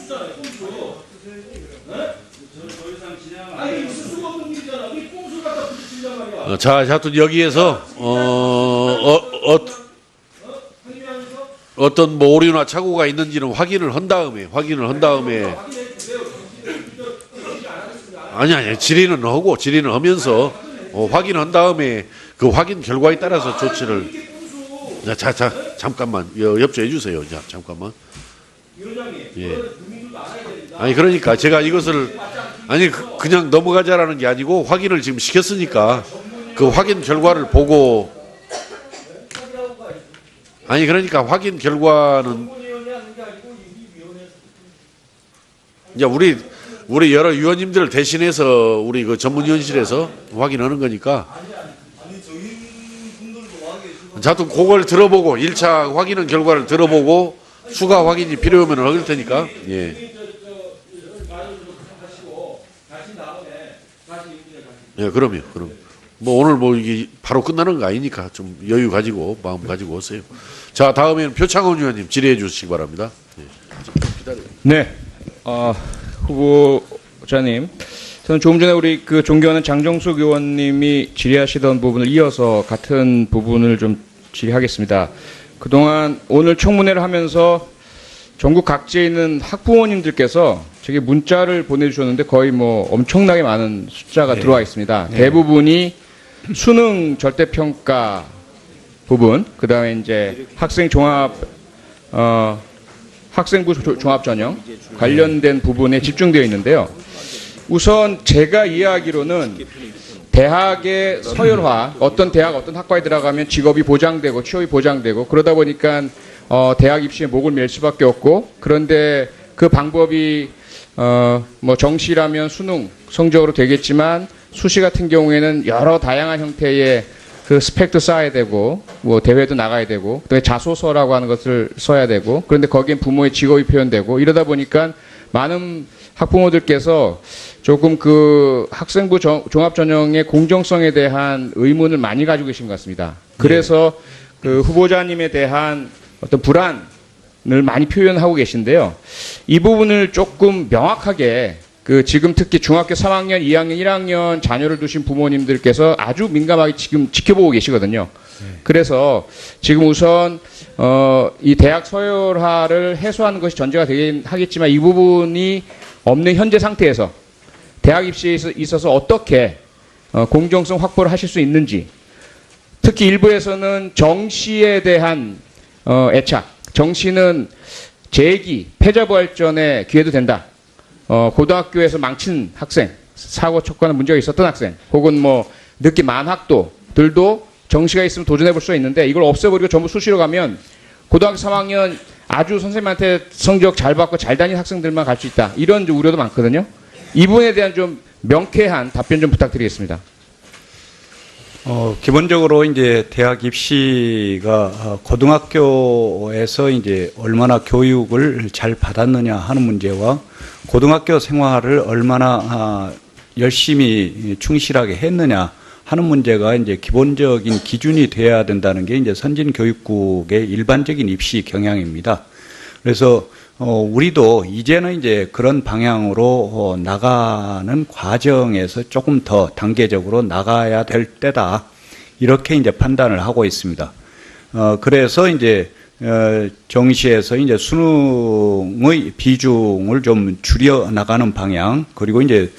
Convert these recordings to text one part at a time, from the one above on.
꼼수잖아요, 꼼수. 네? 아니, 있을 수가 없는 일이잖아. 이 꼼수 갖다 부딪히란 말이야. 자, 또 여기에서 어떤 뭐 오류나 착오가 있는지는 확인을 한 다음에 아니 질의는 하면서 확인한 다음에 그 확인 결과에 따라서 조치를 자 잠깐만 협조해 주세요. 자 잠깐만. 예. 아니 그러니까 제가 이것을 그냥 넘어가자라는 게 아니고 확인을 지금 시켰으니까 그 확인 결과를 보고 아니 그러니까 확인 결과는 이제 우리 여러 위원님들 대신해서 우리 그 전문위원실에서 확인하는 거니까 자 또 그걸 들어보고 1차 확인한 결과를 들어보고 추가 확인이 필요하면 하길 테니까 예. 예, 그럼 뭐 오늘 뭐 이게 바로 끝나는 거 아니니까 좀 여유 가지고 마음 가지고 오세요. 자 다음에는 표창원 의원님 질의해 주시기 바랍니다. 예. 기다려요. 네, 후보자님, 저는 조금 전에 우리 그 존경하는 장정숙 의원님이 질의하시던 부분을 이어서 같은 부분을 좀 질의하겠습니다. 그동안 오늘 청문회를 하면서 전국 각지에 있는 학부모님들께서 제게 문자를 보내주셨는데 거의 뭐 엄청나게 많은 숫자가 들어와 있습니다. 대부분이 수능 절대평가 부분, 그 다음에 이제 학생부 종합전형 관련된 부분에 집중되어 있는데요. 우선 제가 이해하기로는 대학의 서열화, 어떤 대학, 어떤 학과에 들어가면 직업이 보장되고 취업이 보장되고 그러다 보니까 대학 입시에 목을 맬 수밖에 없고 그런데 그 방법이 뭐 정시라면 수능 성적으로 되겠지만 수시 같은 경우에는 여러 다양한 형태의 그 스펙도 쌓아야 되고 뭐 대회도 나가야 되고 또 자소서라고 하는 것을 써야 되고 그런데 거기엔 부모의 직업이 표현되고 이러다 보니까 많은 학부모들께서 조금 그 학생부 종합전형의 공정성에 대한 의문을 많이 가지고 계신 것 같습니다. 그래서 그 후보자님에 대한 어떤 불안을 많이 표현하고 계신데요. 이 부분을 조금 명확하게 그 지금 특히 중학교 3학년, 2학년, 1학년 자녀를 두신 부모님들께서 아주 민감하게 지금 지켜보고 계시거든요. 그래서 지금 우선 이 대학 서열화를 해소하는 것이 전제가 되긴 하겠지만 이 부분이 없는 현재 상태에서 대학 입시에 있어서 어떻게 공정성 확보를 하실 수 있는지 특히 일부에서는 정시에 대한 애착, 정시는 재기, 패자부활전의 기회도 된다. 고등학교에서 망친 학생, 사고 척과는 문제가 있었던 학생, 혹은 뭐 늦게 만학도들도 정시가 있으면 도전해 볼 수가 있는데 이걸 없애버리고 전부 수시로 가면 고등학교 3학년 아주 선생님한테 성적 잘 받고 잘 다닌 학생들만 갈 수 있다. 이런 우려도 많거든요. 이 부분에 대한 좀 명쾌한 답변 좀 부탁드리겠습니다. 기본적으로 이제 대학 입시가 고등학교에서 이제 얼마나 교육을 잘 받았느냐 하는 문제와 고등학교 생활을 얼마나 열심히 충실하게 했느냐 하는 문제가 이제 기본적인 기준이 돼야 된다는 게 이제 선진교육국의 일반적인 입시 경향입니다. 그래서 우리도 이제는 이제 그런 방향으로 나가는 과정에서 조금 더 단계적으로 나가야 될 때다. 이렇게 이제 판단을 하고 있습니다. 그래서 이제 정시에서 이제 수능의 비중을 좀 줄여 나가는 방향, 그리고 이제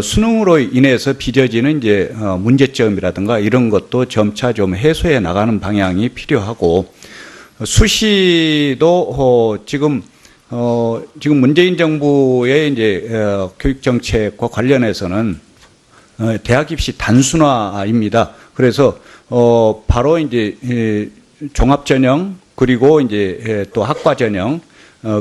수능으로 인해서 빚어지는 이제 문제점이라든가 이런 것도 점차 좀 해소해 나가는 방향이 필요하고, 수시도 지금 문재인 정부의 이제 교육 정책과 관련해서는 대학 입시 단순화입니다. 그래서 바로 이제 종합전형, 그리고 이제 또 학과 전형,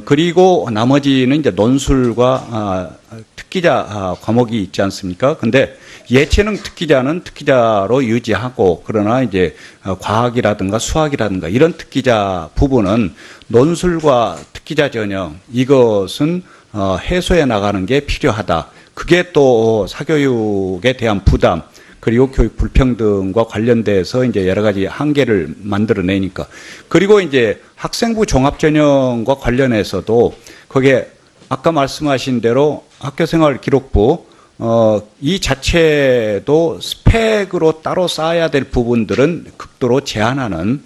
그리고 나머지는 이제 논술과 특기자 과목이 있지 않습니까? 근데 예체능 특기자는 특기자로 유지하고, 그러나 이제 과학이라든가 수학이라든가 이런 특기자 부분은 논술과 특기자 전형, 이것은 해소해 나가는 게 필요하다. 그게 또 사교육에 대한 부담, 그리고 교육 불평등과 관련돼서 이제 여러 가지 한계를 만들어내니까. 그리고 이제 학생부 종합전형과 관련해서도 거기에 아까 말씀하신 대로 학교생활 기록부 이 자체도 스펙으로 따로 쌓아야 될 부분들은 극도로 제한하는,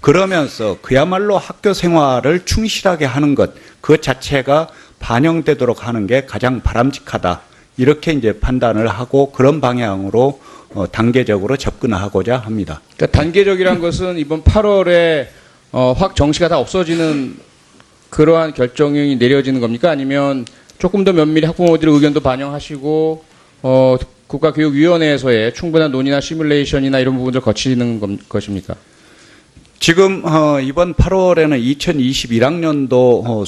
그러면서 그야말로 학교 생활을 충실하게 하는 것, 그 자체가 반영되도록 하는 게 가장 바람직하다. 이렇게 이제 판단을 하고 그런 방향으로 단계적으로 접근하고자 합니다. 그러니까 단계적이란 것은 이번 8월에 확 정시가 다 없어지는 그러한 결정이 내려지는 겁니까? 아니면 조금 더 면밀히 학부모들의 의견도 반영하시고 국가교육위원회에서의 충분한 논의나 시뮬레이션이나 이런 부분들 거치는 것입니까? 지금 이번 8월에는 2021학년도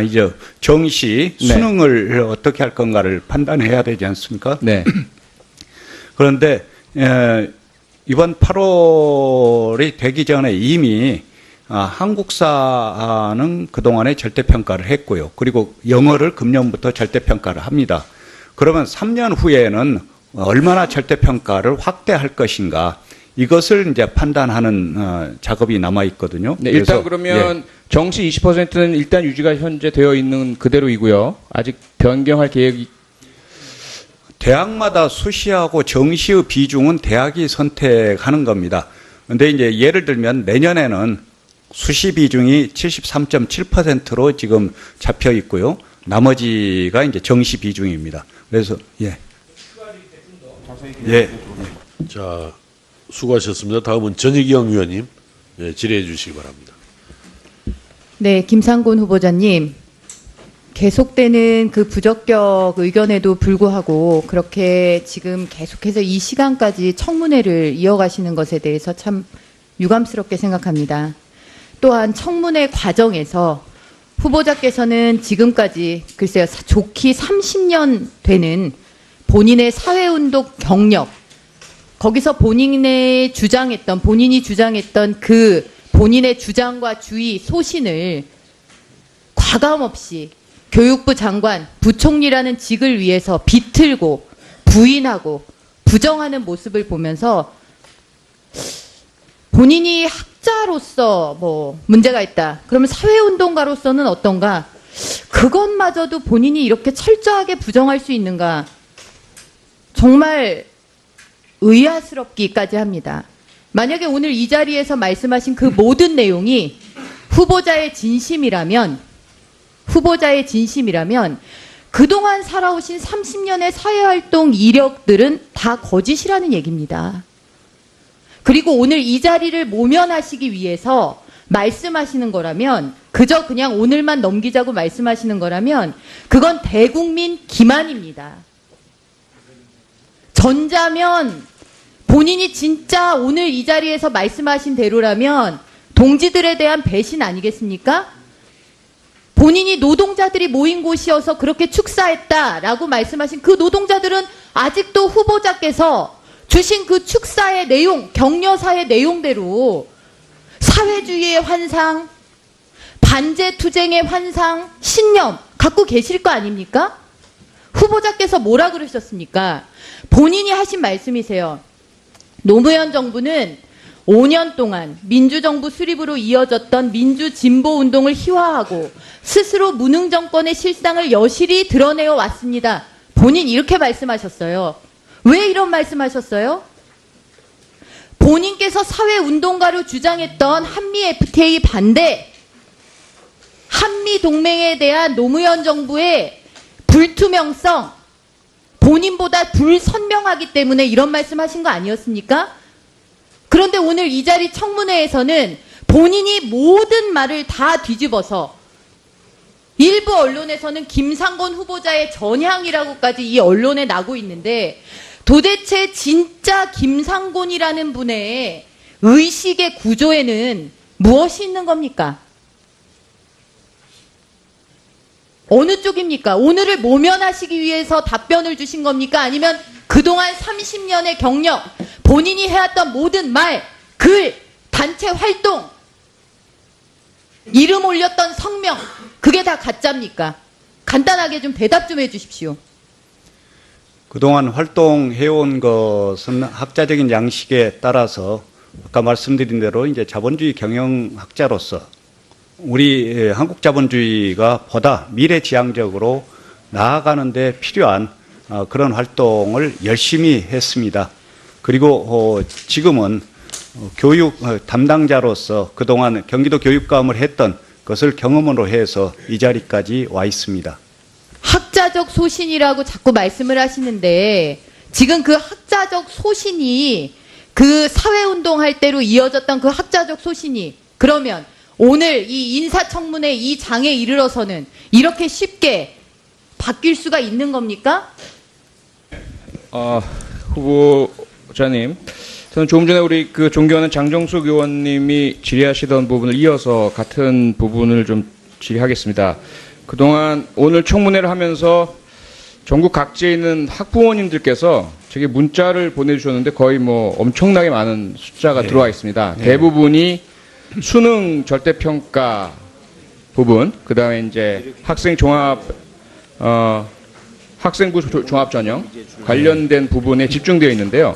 이제 정시 네. 수능을 어떻게 할 건가를 판단해야 되지 않습니까? 네. 그런데 이번 8월이 되기 전에 이미 한국사는 그동안에 절대평가를 했고요. 그리고 영어를 금년부터 절대평가를 합니다. 그러면 3년 후에는 얼마나 절대평가를 확대할 것인가, 이것을 이제 판단하는 작업이 남아 있거든요. 네, 일단 그러면 정시 20%는 일단 유지가 현재 되어 있는 그대로이고요. 아직 변경할 계획이 대학마다 수시하고 정시의 비중은 대학이 선택하는 겁니다. 그런데 이제 예를 들면 내년에는 수시 비중이 73.7%로 지금 잡혀 있고요. 나머지가 이제 정시 비중입니다. 그래서 자, 수고하셨습니다. 다음은 전익영 의원님 질의해 주시기 바랍니다. 네, 김상곤 후보자님. 계속되는 그 부적격 의견에도 불구하고 그렇게 지금 계속해서 이 시간까지 청문회를 이어가시는 것에 대해서 참 유감스럽게 생각합니다. 또한 청문회 과정에서 후보자께서는 지금까지 글쎄요, 좋기 30년 되는 본인의 사회운동 경력, 거기서 본인이 주장했던 그 본인의 주장과 주의, 소신을 과감없이 교육부 장관, 부총리라는 직을 위해서 비틀고 부인하고 부정하는 모습을 보면서 본인이 학자로서 뭐 문제가 있다. 그러면 사회운동가로서는 어떤가? 그것마저도 본인이 이렇게 철저하게 부정할 수 있는가? 정말 의아스럽기까지 합니다. 만약에 오늘 이 자리에서 말씀하신 그 모든 내용이 후보자의 진심이라면 그동안 살아오신 30년의 사회활동 이력들은 다 거짓이라는 얘기입니다. 그리고 오늘 이 자리를 모면하시기 위해서 말씀하시는 거라면, 그저 그냥 오늘만 넘기자고 말씀하시는 거라면 그건 대국민 기만입니다. 전자면 본인이 진짜 오늘 이 자리에서 말씀하신 대로라면 동지들에 대한 배신 아니겠습니까? 본인이 노동자들이 모인 곳이어서 그렇게 축사했다라고 말씀하신 그 노동자들은 아직도 후보자께서 주신 그 축사의 내용, 격려사의 내용대로 사회주의의 환상, 반제투쟁의 환상, 신념 갖고 계실 거 아닙니까? 후보자께서 뭐라 그러셨습니까? 본인이 하신 말씀이세요. 노무현 정부는 5년 동안 민주정부 수립으로 이어졌던 민주진보운동을 희화하고 스스로 무능 정권의 실상을 여실히 드러내어 왔습니다. 본인 이렇게 말씀하셨어요. 왜 이런 말씀하셨어요? 본인께서 사회운동가로 주장했던 한미 FTA 반대, 한미 동맹에 대한 노무현 정부의 불투명성, 본인보다 불선명하기 때문에 이런 말씀하신 거 아니었습니까? 그런데 오늘 이 자리 청문회에서는 본인이 모든 말을 다 뒤집어서 일부 언론에서는 김상곤 후보자의 전향이라고까지 이 언론에 나고 있는데, 도대체 진짜 김상곤이라는 분의 의식의 구조에는 무엇이 있는 겁니까? 어느 쪽입니까? 오늘을 모면하시기 위해서 답변을 주신 겁니까? 아니면 그동안 30년의 경력, 본인이 해왔던 모든 말, 글, 단체 활동, 이름 올렸던 성명, 그게 다 가짜입니까? 간단하게 좀 대답 좀 해주십시오. 그동안 활동해온 것은 학자적인 양식에 따라서 아까 말씀드린 대로 이제 자본주의 경영학자로서 우리 한국 자본주의가 보다 미래지향적으로 나아가는 데 필요한 그런 활동을 열심히 했습니다. 그리고 지금은 교육 담당자로서 그동안 경기도 교육감을 했던 것을 경험으로 해서 이 자리까지 와 있습니다. 학자적 소신이라고 자꾸 말씀을 하시는데 지금 그 학자적 소신이 그 사회운동할 때로 이어졌던 그 학자적 소신이 그러면 오늘 이 인사청문회 이 장에 이르러서는 이렇게 쉽게 바뀔 수가 있는 겁니까? 후보자님, 저는 조금 전에 우리 그 존경하는 장정숙 의원님이 질의하시던 부분을 이어서 같은 부분을 좀 질의하겠습니다. 그동안 오늘 청문회를 하면서 전국 각지에 있는 학부모님들께서 제게 문자를 보내주셨는데 거의 뭐 엄청나게 많은 숫자가 들어와 있습니다. 대부분이 수능 절대평가 부분, 그 다음에 이제 학생부 종합전형 관련된 부분에 집중되어 있는데요.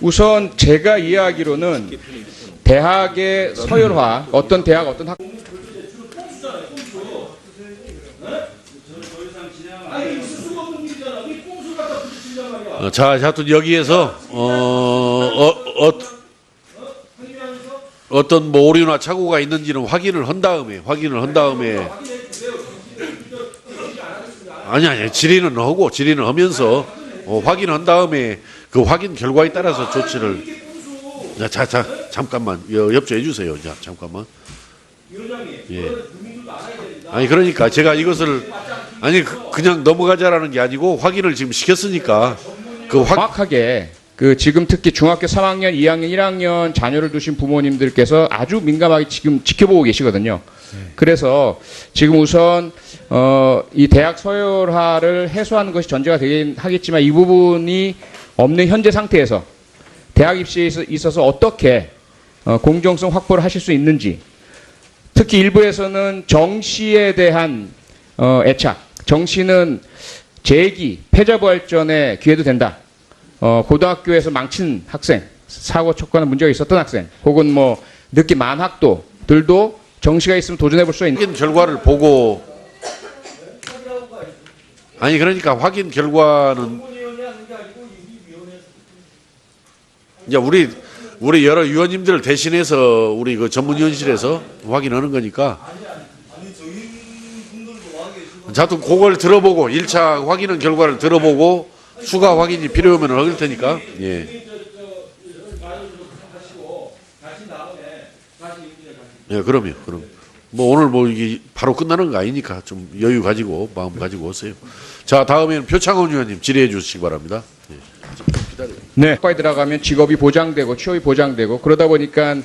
우선 제가 이해하기로는 대학의 서열화, 어떤 대학, 어떤 학 자, 하여튼 여기에서 어떤 뭐 오류나 착오가 있는지는 확인을 한 다음에 아니 질의는 하면서 확인한 다음에 그 확인 결과에 따라서 조치를 잠깐만 협조해 주세요. 자, 잠깐만. 예. 아니 그러니까 제가 이것을 그냥 넘어가자라는 게 아니고 확인을 지금 시켰으니까 정확하게 그 지금 특히 중학교 3학년, 2학년, 1학년 자녀를 두신 부모님들께서 아주 민감하게 지금 지켜보고 계시거든요. 그래서 지금 우선 이 대학 서열화를 해소하는 것이 전제가 되긴 하겠지만 이 부분이 없는 현재 상태에서 대학 입시에 있어서 어떻게 공정성 확보를 하실 수 있는지, 특히 일부에서는 정시에 대한 애착, 정시는 재기, 패자부활전의 기회도 된다. 고등학교에서 망친 학생, 사고 촉구하는 문제가 있었던 학생, 혹은 뭐 늦게 만학도들도 정시가 있으면 도전해볼 수 있는 확인 결과를 보고 그러니까 확인 결과는 이제 우리 여러 위원님들을 대신해서 우리 그 전문위원실에서 확인하는 거니까 자또 그걸 들어보고 1차 확인한 결과를 들어보고 추가 확인이 필요하면 하길 테니까 예, 그럼 뭐 오늘 뭐 이게 바로 끝나는 거 아니니까 좀 여유 가지고 마음 가지고 오세요. 자, 다음에는 표창원 의원님 질의해 주시기 바랍니다. 예. 기다려요. 네. 학과에 들어가면 직업이 보장되고 취업이 보장되고 그러다 보니까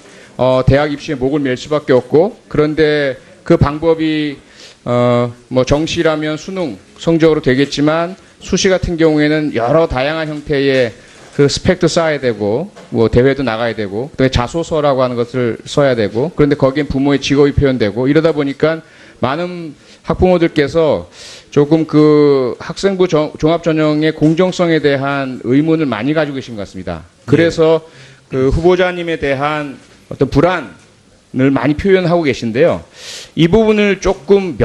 대학 입시에 목을 맬 수밖에 없고, 그런데 그 방법이 뭐 정시라면 수능 성적으로 되겠지만 수시 같은 경우에는 여러 다양한 형태의 그 스펙도 쌓아야 되고 뭐 대회도 나가야 되고 그다음에 자소서라고 하는 것을 써야 되고, 그런데 거기엔 부모의 직업이 표현되고 이러다 보니까 많은 학부모들께서 조금 그 학생부 종합전형의 공정성에 대한 의문을 많이 가지고 계신 것 같습니다. 그래서 그 후보자님에 대한 어떤 불안을 많이 표현하고 계신데요. 이 부분을 조금